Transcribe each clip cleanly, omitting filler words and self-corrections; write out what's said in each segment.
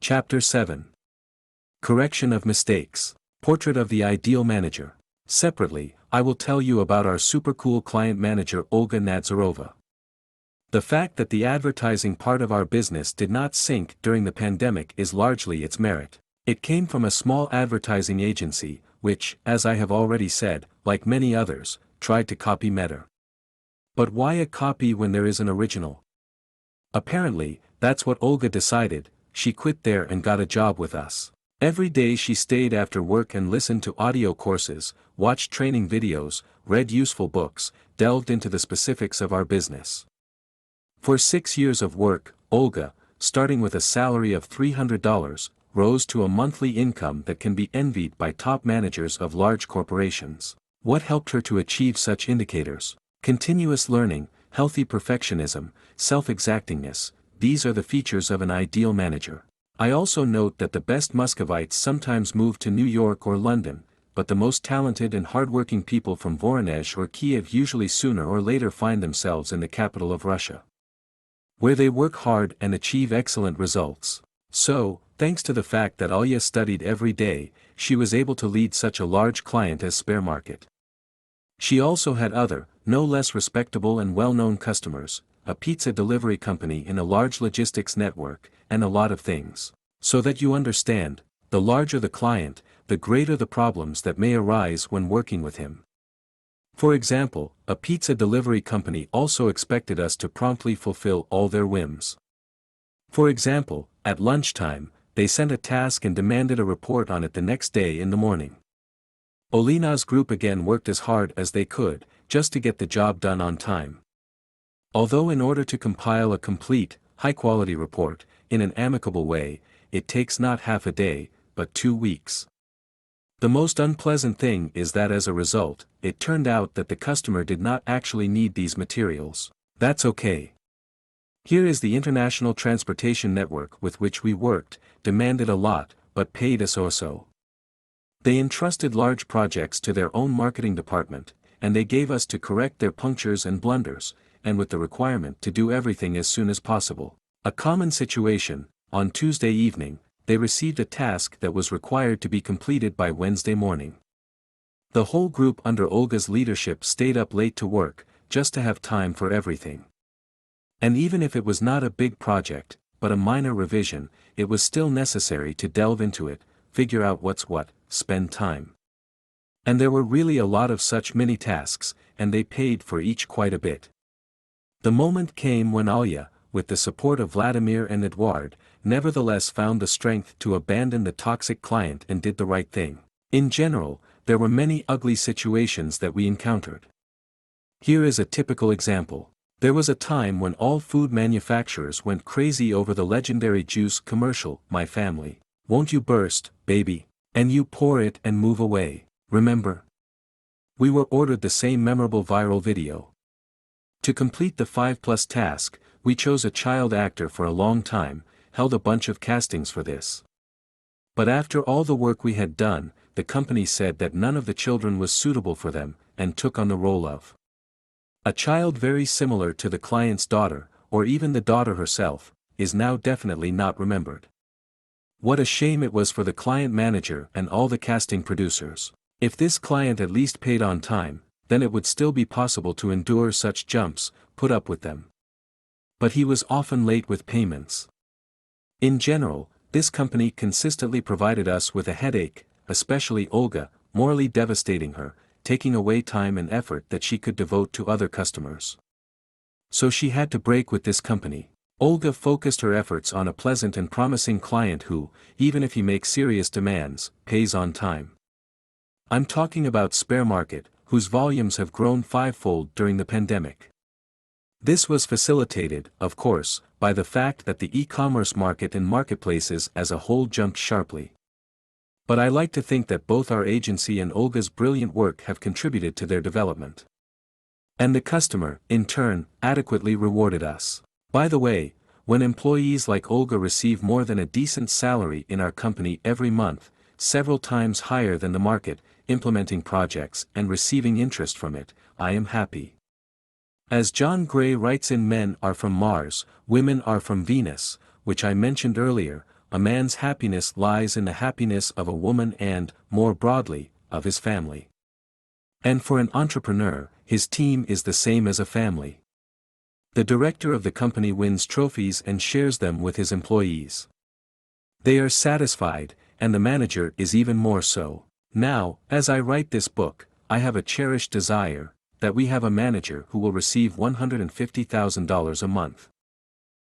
Chapter 7. Correction of Mistakes. Portrait of the Ideal Manager. Separately, I will tell you about our super cool client manager Olga Nadzorova. The fact that the advertising part of our business did not sink during the pandemic is largely its merit. It came from a small advertising agency, which, as I have already said, like many others, tried to copy Medor. But why a copy when there is an original? Apparently, that's what Olga decided. She quit there and got a job with us. Every day she stayed after work and listened to audio courses, watched training videos, read useful books, delved into the specifics of our business. For 6 years of work, Olga, starting with a salary of $300, rose to a monthly income that can be envied by top managers of large corporations. What helped her to achieve such indicators? Continuous learning, healthy perfectionism, self-exactingness. These are the features of an ideal manager. I also note that the best Muscovites sometimes move to New York or London, but the most talented and hardworking people from Voronezh or Kiev usually sooner or later find themselves in the capital of Russia, where they work hard and achieve excellent results. So, thanks to the fact that Alya studied every day, she was able to lead such a large client as Spare Market. She also had other, no less respectable and well-known customers, a pizza delivery company in a large logistics network, and a lot of things. So that you understand, the larger the client, the greater the problems that may arise when working with him. For example, a pizza delivery company also expected us to promptly fulfill all their whims. For example, at lunchtime, they sent a task and demanded a report on it the next day in the morning. Olina's group again worked as hard as they could, just to get the job done on time. Although in order to compile a complete, high-quality report, in an amicable way, it takes not half a day, but 2 weeks. The most unpleasant thing is that as a result, it turned out that the customer did not actually need these materials. That's okay. Here is the international transportation network with which we worked, demanded a lot, but paid us so. They entrusted large projects to their own marketing department, and they gave us to correct their punctures and blunders, and with the requirement to do everything as soon as possible. A common situation, on Tuesday evening, they received a task that was required to be completed by Wednesday morning. The whole group under Olga's leadership stayed up late to work, just to have time for everything. And even if it was not a big project, but a minor revision, it was still necessary to delve into it, figure out what's what, spend time. And there were really a lot of such mini tasks, and they paid for each quite a bit. The moment came when Alya, with the support of Vladimir and Eduard, nevertheless found the strength to abandon the toxic client and did the right thing. In general, there were many ugly situations that we encountered. Here is a typical example. There was a time when all food manufacturers went crazy over the legendary juice commercial, "My family, won't you burst, baby, and you pour it and move away," remember? We were ordered the same memorable viral video. To complete the 5+ task, we chose a child actor for a long time, held a bunch of castings for this. But after all the work we had done, the company said that none of the children was suitable for them, and took on the role of a child very similar to the client's daughter, or even the daughter herself, is now definitely not remembered. What a shame it was for the client manager and all the casting producers. If this client at least paid on time, then it would still be possible to endure such jumps, put up with them. But he was often late with payments. In general, this company consistently provided us with a headache, especially Olga, morally devastating her, taking away time and effort that she could devote to other customers. So she had to break with this company. Olga focused her efforts on a pleasant and promising client who, even if he makes serious demands, pays on time. I'm talking about Spare Market, whose volumes have grown 5-fold during the pandemic. This was facilitated, of course, by the fact that the e-commerce market and marketplaces as a whole jumped sharply. But I like to think that both our agency and Olga's brilliant work have contributed to their development. And the customer, in turn, adequately rewarded us. By the way, when employees like Olga receive more than a decent salary in our company every month, several times higher than the market, implementing projects and receiving interest from it, I am happy. As John Gray writes in Men Are From Mars, Women Are From Venus, which I mentioned earlier, a man's happiness lies in the happiness of a woman and, more broadly, of his family. And for an entrepreneur, his team is the same as a family. The director of the company wins trophies and shares them with his employees. They are satisfied, and the manager is even more so. Now, as I write this book, I have a cherished desire that we have a manager who will receive $150,000 a month.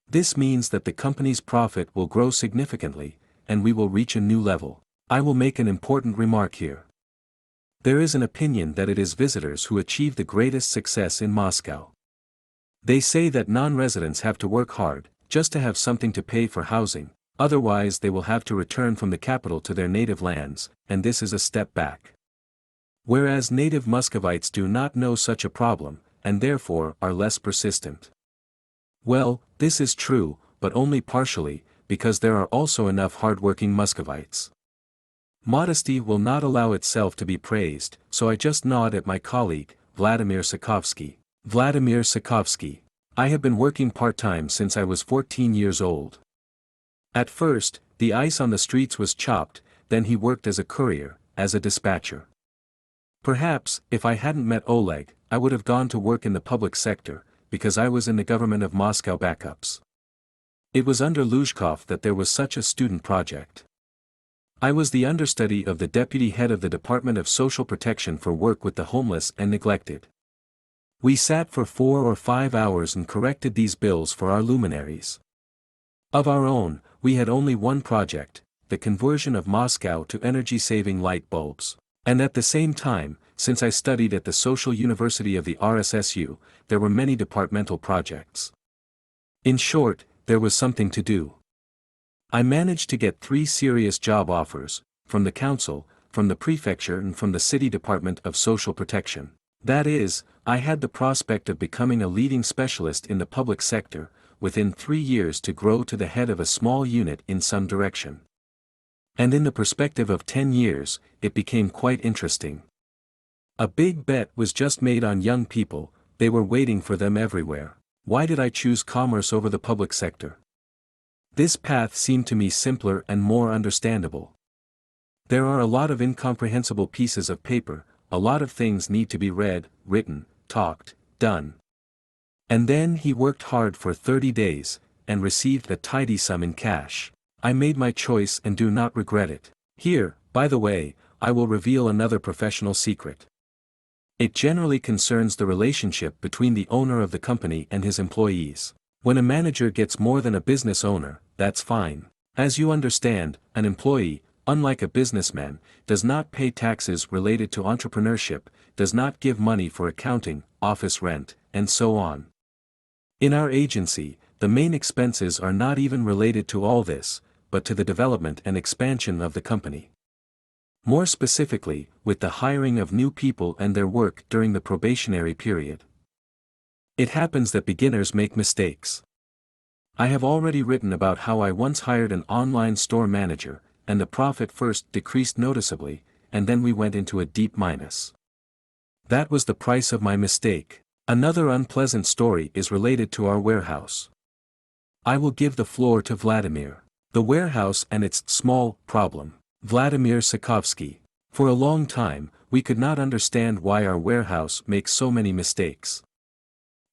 This means that the company's profit will grow significantly, and we will reach a new level. I will make an important remark here. There is an opinion that it is visitors who achieve the greatest success in Moscow. They say that non-residents have to work hard, just to have something to pay for housing, otherwise they will have to return from the capital to their native lands, and this is a step back. Whereas native Muscovites do not know such a problem, and therefore are less persistent. Well, this is true, but only partially, because there are also enough hard-working Muscovites. Modesty will not allow itself to be praised, so I just nod at my colleague, Vladimir Sokovsky. Vladimir Sokovsky. I have been working part-time since I was 14 years old. At first, the ice on the streets was chopped, then he worked as a courier, as a dispatcher. Perhaps, if I hadn't met Oleg, I would have gone to work in the public sector, because I was in the government of Moscow backups. It was under Luzhkov that there was such a student project. I was the understudy of the deputy head of the Department of Social Protection for work with the homeless and neglected. We sat for 4 or 5 hours and corrected these bills for our luminaries. Of our own, we had only one project, the conversion of Moscow to energy-saving light bulbs. And at the same time, since I studied at the Social University of the RSSU, there were many departmental projects. In short, there was something to do. I managed to get 3 serious job offers, from the council, from the prefecture and from the City Department of Social Protection. That is, I had the prospect of becoming a leading specialist in the public sector, within 3 years to grow to the head of a small unit in some direction. And in the perspective of 10 years, it became quite interesting. A big bet was just made on young people, they were waiting for them everywhere. Why did I choose commerce over the public sector? This path seemed to me simpler and more understandable. There are a lot of incomprehensible pieces of paper, a lot of things need to be read, written, talked, done. And then he worked hard for 30 days, and received a tidy sum in cash. I made my choice and do not regret it. Here, by the way, I will reveal another professional secret. It generally concerns the relationship between the owner of the company and his employees. When a manager gets more than a business owner, that's fine. As you understand, an employee, unlike a businessman, does not pay taxes related to entrepreneurship, does not give money for accounting, office rent, and so on. In our agency, the main expenses are not even related to all this, but to the development and expansion of the company. More specifically, with the hiring of new people and their work during the probationary period. It happens that beginners make mistakes. I have already written about how I once hired an online store manager, and the profit first decreased noticeably, and then we went into a deep minus. That was the price of my mistake. Another unpleasant story is related to our warehouse. I will give the floor to Vladimir. The warehouse and its small problem. Vladimir Sokovsky. For a long time, we could not understand why our warehouse makes so many mistakes.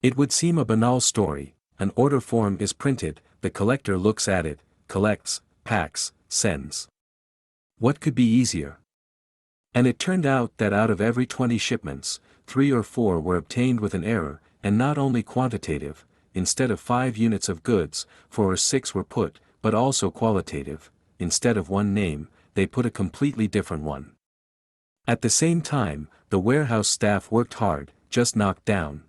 It would seem a banal story. An order form is printed, the collector looks at it, collects, packs, sends. What could be easier? And it turned out that out of every 20 shipments, 3 or 4 were obtained with an error, and not only quantitative, instead of 5 units of goods, 4 or 6 were put, but also qualitative, instead of one name, they put a completely different one. At the same time, the warehouse staff worked hard, just knocked down.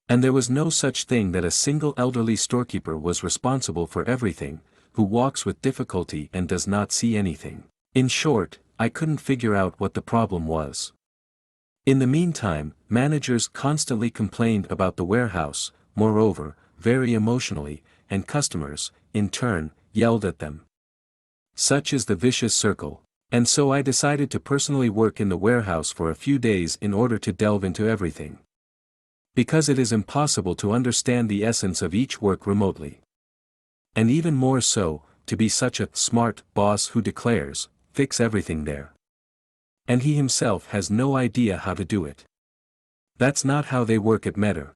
And there was no such thing that a single elderly storekeeper was responsible for everything, who walks with difficulty and does not see anything. In short, I couldn't figure out what the problem was. In the meantime, managers constantly complained about the warehouse, moreover, very emotionally, and customers, in turn, yelled at them. Such is the vicious circle. And so I decided to personally work in the warehouse for a few days in order to delve into everything. Because it is impossible to understand the essence of each work remotely. And even more so, to be such a smart boss who declares, fix everything there. And he himself has no idea how to do it. That's not how they work at Medor.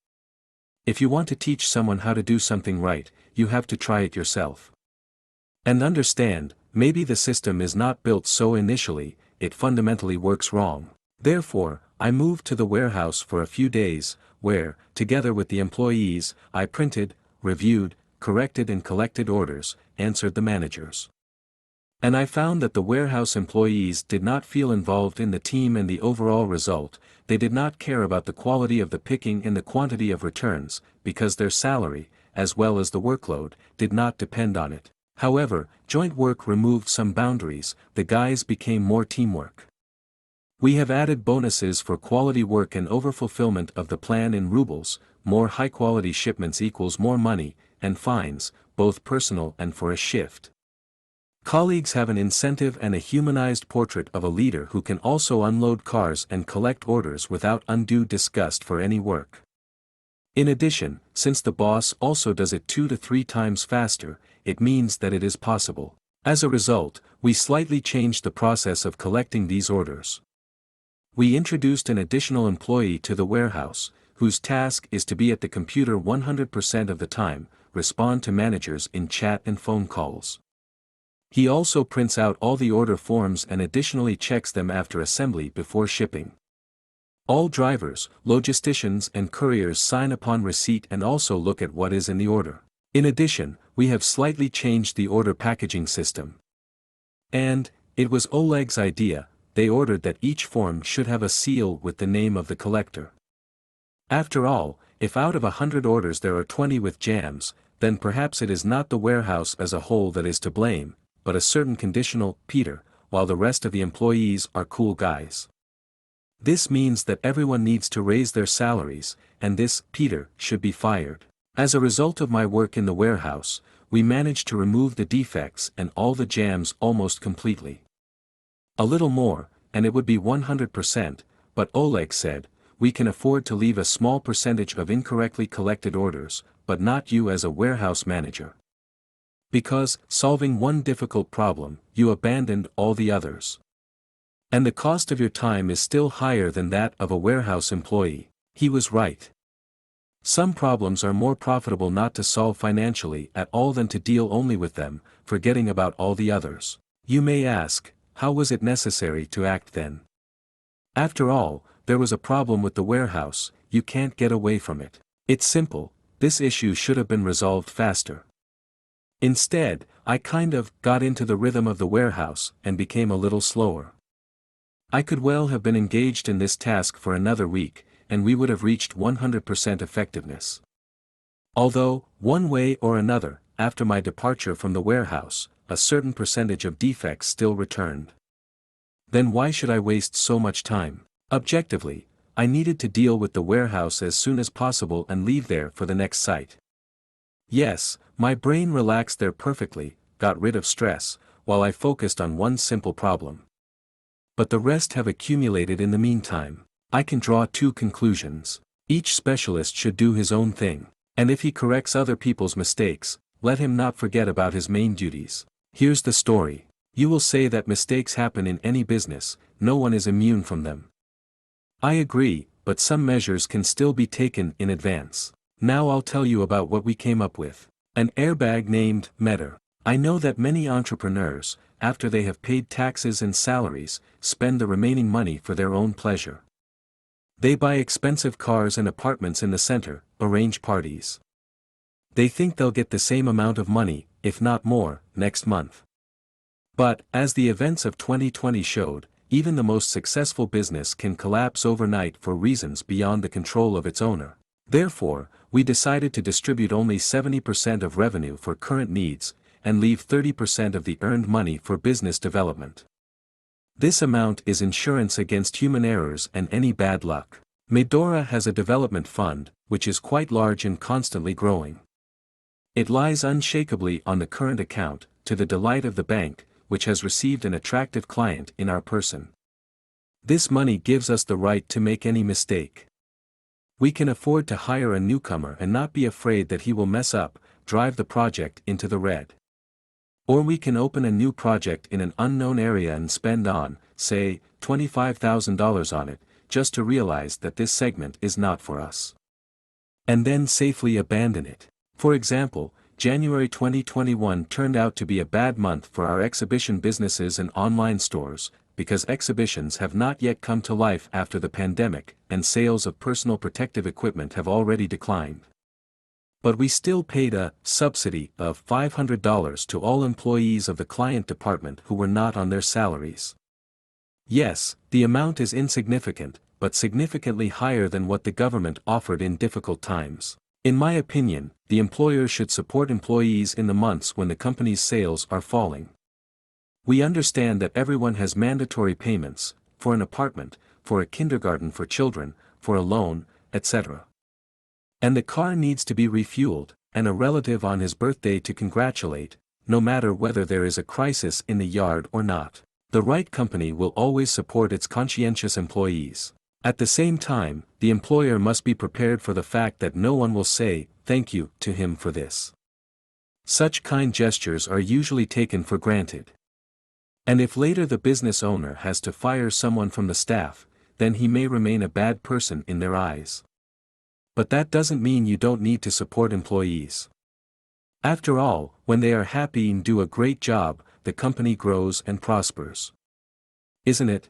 If you want to teach someone how to do something right, you have to try it yourself. And understand, maybe the system is not built so initially, it fundamentally works wrong. Therefore, I moved to the warehouse for a few days, where, together with the employees, I printed, reviewed, corrected and collected orders, answered the managers. And I found that the warehouse employees did not feel involved in the team and the overall result. They did not care about the quality of the picking and the quantity of returns, because their salary, as well as the workload, did not depend on it. However, joint work removed some boundaries, the guys became more teamwork. We have added bonuses for quality work and overfulfillment of the plan in rubles, more high-quality shipments equals more money, and fines, both personal and for a shift. Colleagues have an incentive and a humanized portrait of a leader who can also unload cars and collect orders without undue disgust for any work. In addition, since the boss also does it 2 to 3 times faster, it means that it is possible. As a result, we slightly changed the process of collecting these orders. We introduced an additional employee to the warehouse, whose task is to be at the computer 100% of the time, respond to managers in chat and phone calls. He also prints out all the order forms and additionally checks them after assembly before shipping. All drivers, logisticians and couriers sign upon receipt and also look at what is in the order. In addition, we have slightly changed the order packaging system. And, it was Oleg's idea, they ordered that each form should have a seal with the name of the collector. After all, if out of 100 orders there are 20 with jams, then perhaps it is not the warehouse as a whole that is to blame, but a certain conditional Peter, while the rest of the employees are cool guys. This means that everyone needs to raise their salaries, and this Peter should be fired. As a result of my work in the warehouse, we managed to remove the defects and all the jams almost completely. A little more, and it would be 100%, but Oleg said, we can afford to leave a small percentage of incorrectly collected orders, but not you as a warehouse manager. Because, solving one difficult problem, you abandoned all the others. And the cost of your time is still higher than that of a warehouse employee. He was right. Some problems are more profitable not to solve financially at all than to deal only with them, forgetting about all the others. You may ask, how was it necessary to act then? After all, there was a problem with the warehouse, you can't get away from it. It's simple, this issue should have been resolved faster. Instead, I kind of got into the rhythm of the warehouse and became a little slower. I could well have been engaged in this task for another week, and we would have reached 100% effectiveness. Although, one way or another, after my departure from the warehouse, a certain percentage of defects still returned. Then why should I waste so much time? Objectively, I needed to deal with the warehouse as soon as possible and leave there for the next site. Yes, my brain relaxed there perfectly, got rid of stress, while I focused on one simple problem. But the rest have accumulated in the meantime. I can draw 2 conclusions. Each specialist should do his own thing, and if he corrects other people's mistakes, let him not forget about his main duties. Here's the story. You will say that mistakes happen in any business, no one is immune from them. I agree, but some measures can still be taken in advance. Now I'll tell you about what we came up with. An airbag named Medor. I know that many entrepreneurs, after they have paid taxes and salaries, spend the remaining money for their own pleasure. They buy expensive cars and apartments in the center, arrange parties. They think they'll get the same amount of money, if not more, next month. But, as the events of 2020 showed, even the most successful business can collapse overnight for reasons beyond the control of its owner. Therefore, we decided to distribute only 70% of revenue for current needs, and leave 30% of the earned money for business development. This amount is insurance against human errors and any bad luck. Medora has a development fund, which is quite large and constantly growing. It lies unshakably on the current account, to the delight of the bank, which has received an attractive client in our person. This money gives us the right to make any mistake. We can afford to hire a newcomer and not be afraid that he will mess up, drive the project into the red. Or we can open a new project in an unknown area and spend on, say, $25,000 on it, just to realize that this segment is not for us. And then safely abandon it. For example, January 2021 turned out to be a bad month for our exhibition businesses and online stores, because exhibitions have not yet come to life after the pandemic, and sales of personal protective equipment have already declined. But we still paid a subsidy of $500 to all employees of the client department who were not on their salaries. Yes, the amount is insignificant, but significantly higher than what the government offered in difficult times. In my opinion, the employer should support employees in the months when the company's sales are falling. We understand that everyone has mandatory payments, for an apartment, for a kindergarten for children, for a loan, etc. And the car needs to be refueled, and a relative on his birthday to congratulate, no matter whether there is a crisis in the yard or not. The right company will always support its conscientious employees. At the same time, the employer must be prepared for the fact that no one will say, "Thank you," to him for this. Such kind gestures are usually taken for granted. And if later the business owner has to fire someone from the staff, then he may remain a bad person in their eyes. But that doesn't mean you don't need to support employees. After all, when they are happy and do a great job, the company grows and prospers. Isn't it?